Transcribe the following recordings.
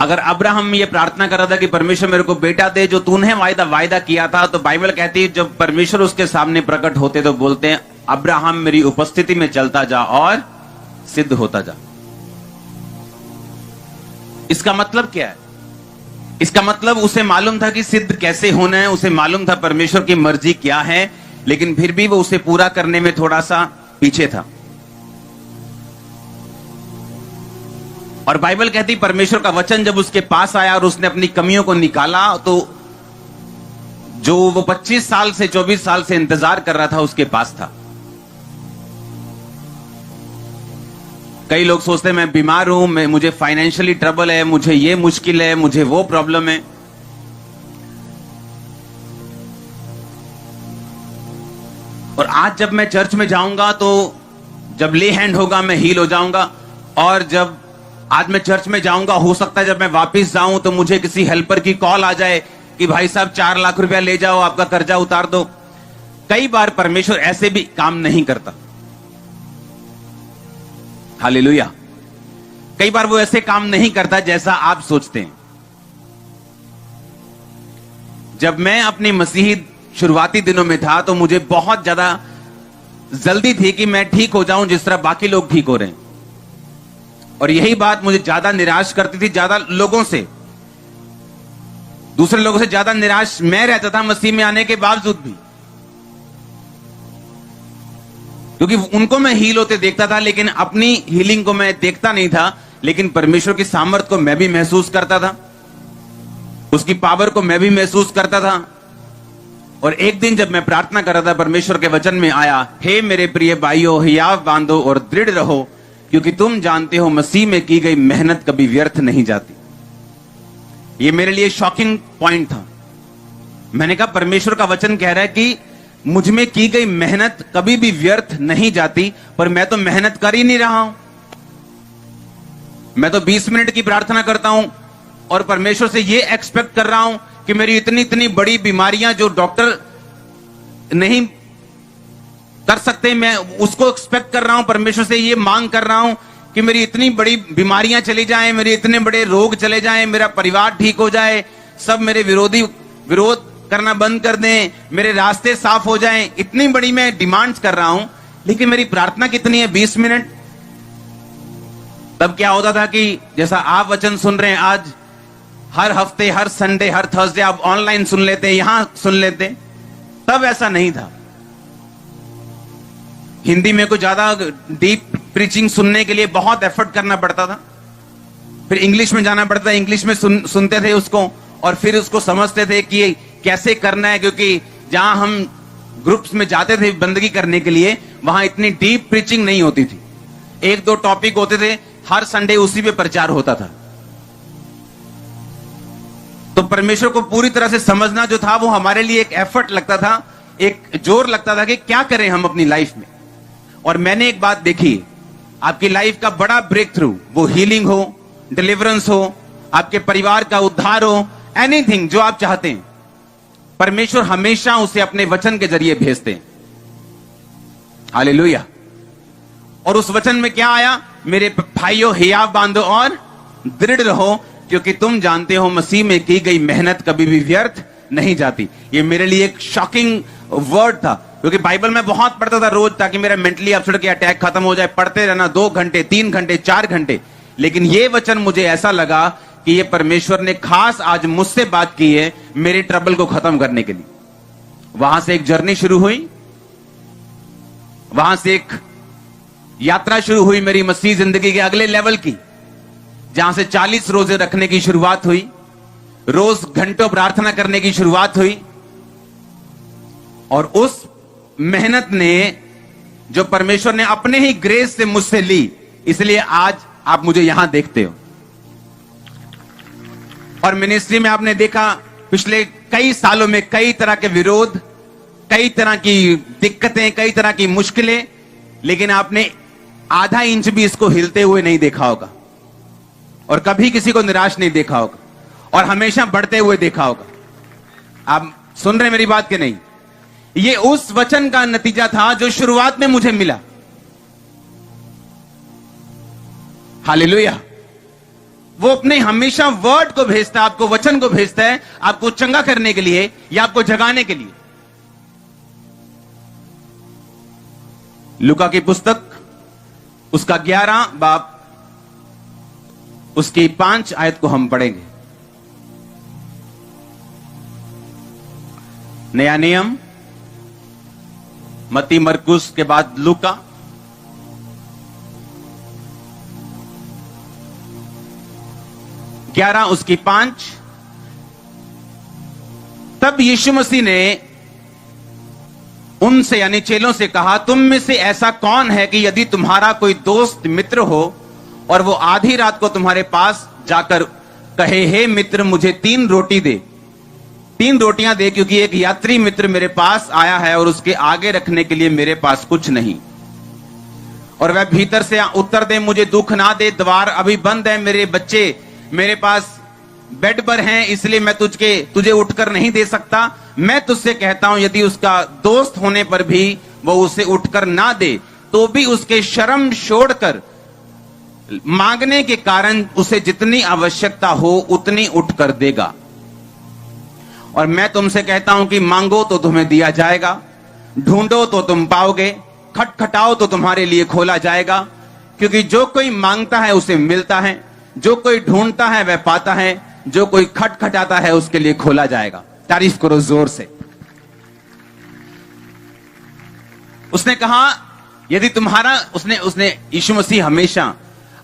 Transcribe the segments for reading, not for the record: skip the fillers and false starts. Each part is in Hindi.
अगर अब्राहम ये प्रार्थना कर रहा था कि परमेश्वर मेरे को बेटा दे जो तूने वायदा किया था, तो बाइबल कहती है जब परमेश्वर उसके सामने प्रकट होते तो बोलते हैं अब्राहम मेरी उपस्थिति में चलता जा और सिद्ध होता जा। इसका मतलब क्या है? इसका मतलब उसे मालूम था कि सिद्ध कैसे होना है, उसे मालूम था परमेश्वर की मर्जी क्या है, लेकिन फिर भी वो उसे पूरा करने में थोड़ा सा पीछे था। और बाइबल कहती परमेश्वर का वचन जब उसके पास आया और उसने अपनी कमियों को निकाला, तो जो वो 25 साल से 24 साल से इंतजार कर रहा था उसके पास था। कई लोग सोचते हैं मैं बीमार हूं, मुझे फाइनेंशियली ट्रबल है, मुझे ये मुश्किल है, मुझे वो प्रॉब्लम है। और आज जब मैं चर्च में जाऊंगा तो जब ले हैंड होगा मैं हील हो जाऊंगा। और जब आज मैं चर्च में जाऊंगा, हो सकता है जब मैं वापस जाऊं तो मुझे किसी हेल्पर की कॉल आ जाए कि भाई साहब 4 लाख रुपया ले जाओ, आपका कर्जा उतार दो। कई बार परमेश्वर ऐसे भी काम नहीं करता। हालेलुया। कई बार वो ऐसे काम नहीं करता जैसा आप सोचते हैं। जब मैं अपनी मसीही शुरुआती दिनों में था तो मुझे बहुत ज्यादा जल्दी थी कि मैं ठीक हो जाऊं जिस तरह बाकी लोग ठीक हो रहे हैं। और यही बात मुझे ज्यादा निराश करती थी। ज्यादा लोगों से, दूसरे लोगों से ज्यादा निराश मैं रहता था मसीह में आने के बावजूद भी, क्योंकि उनको मैं हील होते देखता था लेकिन अपनी हीलिंग को मैं देखता नहीं था। लेकिन परमेश्वर की सामर्थ को मैं भी महसूस करता था, उसकी पावर को मैं भी महसूस करता था। और एक दिन जब मैं प्रार्थना कर रहा था, परमेश्वर के वचन में आया, हे मेरे प्रिय भाइयों, हियाव बांधो और दृढ़ रहो, क्योंकि तुम जानते हो मसीह में की गई मेहनत कभी व्यर्थ नहीं जाती। ये मेरे लिए शॉकिंग पॉइंट था। मैंने कहा परमेश्वर का वचन कह रहा है कि मुझ में की गई मेहनत कभी भी व्यर्थ नहीं जाती, पर मैं तो मेहनत कर ही नहीं रहा हूं। मैं तो 20 मिनट की प्रार्थना करता हूं और परमेश्वर से ये एक्सपेक्ट कर रहा हूं कि मेरी इतनी इतनी बड़ी बीमारियां जो डॉक्टर नहीं कर सकते, मैं उसको एक्सपेक्ट कर रहा हूं। परमेश्वर से ये मांग कर रहा हूं कि मेरी इतनी बड़ी बीमारियां चली जाएं, मेरे इतने बड़े रोग चले जाएं, मेरा परिवार ठीक हो जाए, सब मेरे विरोधी विरोध करना बंद कर दें, मेरे रास्ते साफ हो जाएं। इतनी बड़ी मैं डिमांड्स कर रहा हूं, लेकिन मेरी प्रार्थना कितनी है? 20 मिनट। तब क्या होता था कि जैसा आप वचन सुन रहे हैं आज, हर हफ्ते, हर संडे, हर थर्सडे आप ऑनलाइन सुन लेते, यहां सुन लेते, तब ऐसा नहीं था। हिंदी में को ज्यादा डीप प्रीचिंग सुनने के लिए बहुत एफर्ट करना पड़ता था। फिर इंग्लिश में जाना पड़ता था, इंग्लिश में सुनते थे उसको और फिर उसको समझते थे कि कैसे करना है, क्योंकि जहां हम ग्रुप्स में जाते थे बंदगी करने के लिए, वहां इतनी डीप प्रीचिंग नहीं होती थी। 1-2 टॉपिक होते थे, हर संडे उसी पे प्रचार होता था। तो परमेश्वर को पूरी तरह से समझना जो था वो हमारे लिए एक एफर्ट लगता था, एक जोर लगता था कि क्या करें हम अपनी लाइफ में। और मैंने एक बात देखी, आपकी लाइफ का बड़ा ब्रेक थ्रू, वो हीलिंग हो, डिलीवरेंस हो, आपके परिवार का उद्धार हो, एनीथिंग जो आप चाहते हैं, परमेश्वर हमेशा उसे अपने वचन के जरिए भेजते हैं। हालेलुया। और उस वचन में क्या आया? मेरे भाइयों हियाव बांधो और दृढ़ रहो, क्योंकि तुम जानते हो मसीह में की गई मेहनत कभी भी व्यर्थ नहीं जाती। ये मेरे लिए एक शॉकिंग वर्ड था, क्योंकि बाइबल में बहुत पढ़ता था रोज, ताकि मेरा मेंटली अपसेट के अटैक खत्म हो जाए, पढ़ते रहना 2 घंटे, 3 घंटे, 4 घंटे। लेकिन ये वचन मुझे ऐसा लगा कि ये परमेश्वर ने खास आज मुझसे बात की है मेरे ट्रबल को खत्म करने के लिए। वहां से एक जर्नी शुरू हुई, वहां से एक यात्रा शुरू हुई मेरी मसीह जिंदगी के अगले लेवल की, जहां से 40 रोजे रखने की शुरुआत हुई, रोज घंटों प्रार्थना करने की शुरुआत हुई। और उस मेहनत ने जो परमेश्वर ने अपने ही ग्रेस से मुझसे ली, इसलिए आज आप मुझे यहां देखते हो। और मिनिस्ट्री में आपने देखा पिछले कई सालों में कई तरह के विरोध, कई तरह की दिक्कतें, कई तरह की मुश्किलें, लेकिन आपने आधा इंच भी इसको हिलते हुए नहीं देखा होगा, और कभी किसी को निराश नहीं देखा होगा, और हमेशा बढ़ते हुए देखा होगा। आप सुन रहे मेरी बात के नहीं? ये उस वचन का नतीजा था जो शुरुआत में मुझे मिला। हालेलुया। वो अपने हमेशा वर्ड को भेजता है, आपको वचन को भेजता है, आपको चंगा करने के लिए या आपको जगाने के लिए। लूका की पुस्तक उसका 11 बाब उसकी 5 आयत को हम पढ़ेंगे। नया नियम, मत्ती मरकुस के बाद लूका। ग्यारह उसकी 5। तब यीशु मसीह ने उनसे यानी चेलों से कहा, तुम में से ऐसा कौन है कि यदि तुम्हारा कोई दोस्त मित्र हो और वो आधी रात को तुम्हारे पास जाकर कहे, हे मित्र मुझे 3 रोटी दे, 3 रोटियां दे, क्योंकि एक यात्री मित्र मेरे पास आया है और उसके आगे रखने के लिए मेरे पास कुछ नहीं। और वह भीतर से उत्तर दे, मुझे दुख ना दे, द्वार अभी बंद है, मेरे बच्चे मेरे पास बेड पर हैं, इसलिए मैं तुझे उठकर नहीं दे सकता। मैं तुझसे कहता हूं, यदि उसका दोस्त होने पर भी वो उसे उठकर ना दे, तो भी उसके शर्म छोड़कर मांगने के कारण उसे जितनी आवश्यकता हो उतनी उठकर देगा। और मैं तुमसे कहता हूं कि मांगो तो तुम्हें दिया जाएगा, ढूंढो तो तुम पाओगे, खटखटाओ तो तुम्हारे लिए खोला जाएगा। क्योंकि जो कोई मांगता है उसे मिलता है, जो कोई ढूंढता है वह पाता है, जो कोई खटखटाता है उसके लिए खोला जाएगा। तारीफ करो जोर से। उसने कहा, यदि तुम्हारा उसने यीशु मसीह हमेशा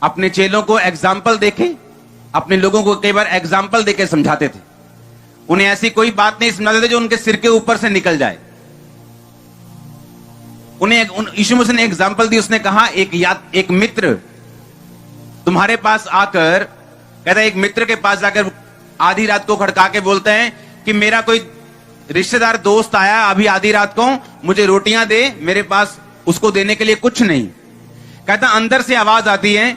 अपने चेलों को एग्जाम्पल देके, अपने लोगों को कई बार एग्जाम्पल देके समझाते थे। उन्हें ऐसी कोई बात नहीं समझाते थे जो उनके सिर के ऊपर से निकल जाए। उन्हें यीशु मसीह ने एग्जाम्पल दी। उसने कहा, एक मित्र तुम्हारे पास आकर कहता है, एक मित्र के पास जाकर आधी रात को खड़का के बोलते हैं कि मेरा कोई रिश्तेदार दोस्त आया अभी आधी रात को, मुझे रोटियां दे, मेरे पास उसको देने के लिए कुछ नहीं। कहता अंदर से आवाज आती है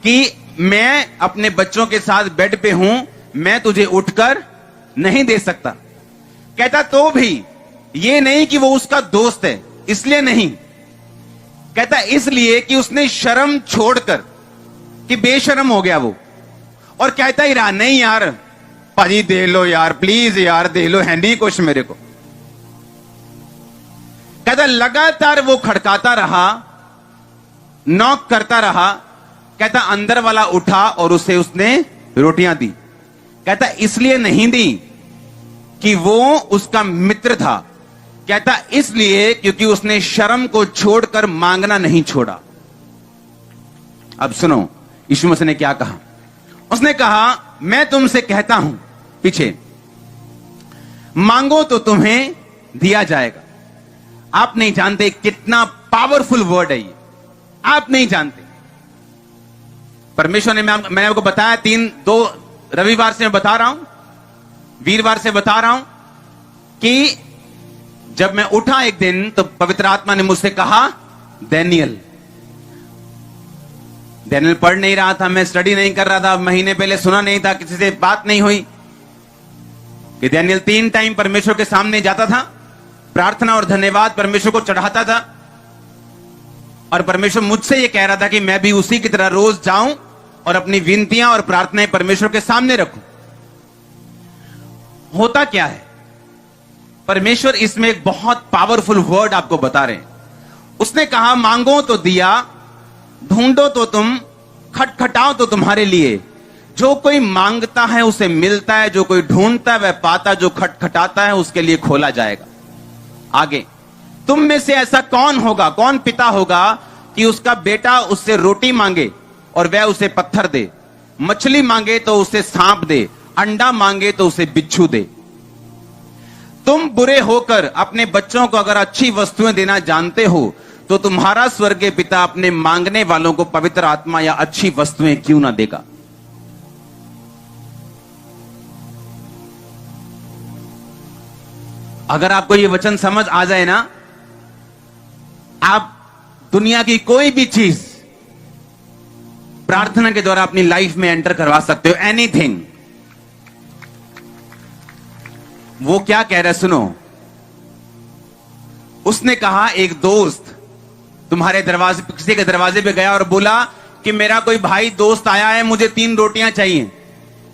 कि मैं अपने बच्चों के साथ बेड पे हूं, मैं तुझे उठकर नहीं दे सकता। कहता तो भी ये नहीं कि वो उसका दोस्त है, इसलिए नहीं। कहता इसलिए कि उसने शर्म छोड़कर, कि बेशर्म हो गया वो, और कहता ही रहा, नहीं यार पाजी दे लो यार, प्लीज यार दे लो, हैंडी कुछ मेरे को। कहता लगातार वो खड़काता रहा, नॉक करता रहा। कहता अंदर वाला उठा और उसने रोटियां दी। कहता इसलिए नहीं दी कि वो उसका मित्र था, कहता इसलिए क्योंकि उसने शर्म को छोड़कर मांगना नहीं छोड़ा। अब सुनो यीशु मसीह ने क्या कहा। उसने कहा, मैं तुमसे कहता हूं, पीछे, मांगो तो तुम्हें दिया जाएगा। आप नहीं जानते कितना पावरफुल वर्ड है ये, आप नहीं जानते। परमेश्वर ने, मैंने आपको बताया, 2 रविवार से मैं बता रहा हूं, वीरवार से बता रहा हूं कि जब मैं उठा एक दिन तो पवित्र आत्मा ने मुझसे कहा, डैनियल पढ़ नहीं रहा था, मैं स्टडी नहीं कर रहा था, महीने पहले सुना नहीं था, किसी से बात नहीं हुई कि डैनियल 3 टाइम परमेश्वर के सामने जाता था, प्रार्थना और धन्यवाद परमेश्वर को चढ़ाता था। और परमेश्वर मुझसे यह कह रहा था कि मैं भी उसी की तरह रोज जाऊं और अपनी विनतियां और प्रार्थनाएं परमेश्वर के सामने रखूं। होता क्या है, परमेश्वर इसमें एक बहुत पावरफुल वर्ड आपको बता रहे हैं। उसने कहा, मांगो तो दिया, ढूंढो तो तुम, खटखटाओ तो तुम्हारे लिए। जो कोई मांगता है उसे मिलता है, जो कोई ढूंढता है वह पाता, जो खटखटाता है उसके लिए खोला जाएगा। आगे, तुम में से ऐसा कौन होगा, कौन पिता होगा कि उसका बेटा उससे रोटी मांगे और वह उसे पत्थर दे, मछली मांगे तो उसे सांप दे, अंडा मांगे तो उसे बिच्छू दे। तुम बुरे होकर अपने बच्चों को अगर अच्छी वस्तुएं देना जानते हो, तो तुम्हारा स्वर्गीय पिता अपने मांगने वालों को पवित्र आत्मा या अच्छी वस्तुएं क्यों ना देगा। अगर आपको यह वचन समझ आ जाए ना, आप दुनिया की कोई भी चीज प्रार्थना के द्वारा अपनी लाइफ में एंटर करवा सकते हो, एनीथिंग। वो क्या कह रहा है सुनो। उसने कहा, एक दोस्त तुम्हारे दरवाजे, किसी के दरवाजे पे गया और बोला कि मेरा कोई भाई दोस्त आया है, मुझे 3 रोटियां चाहिए,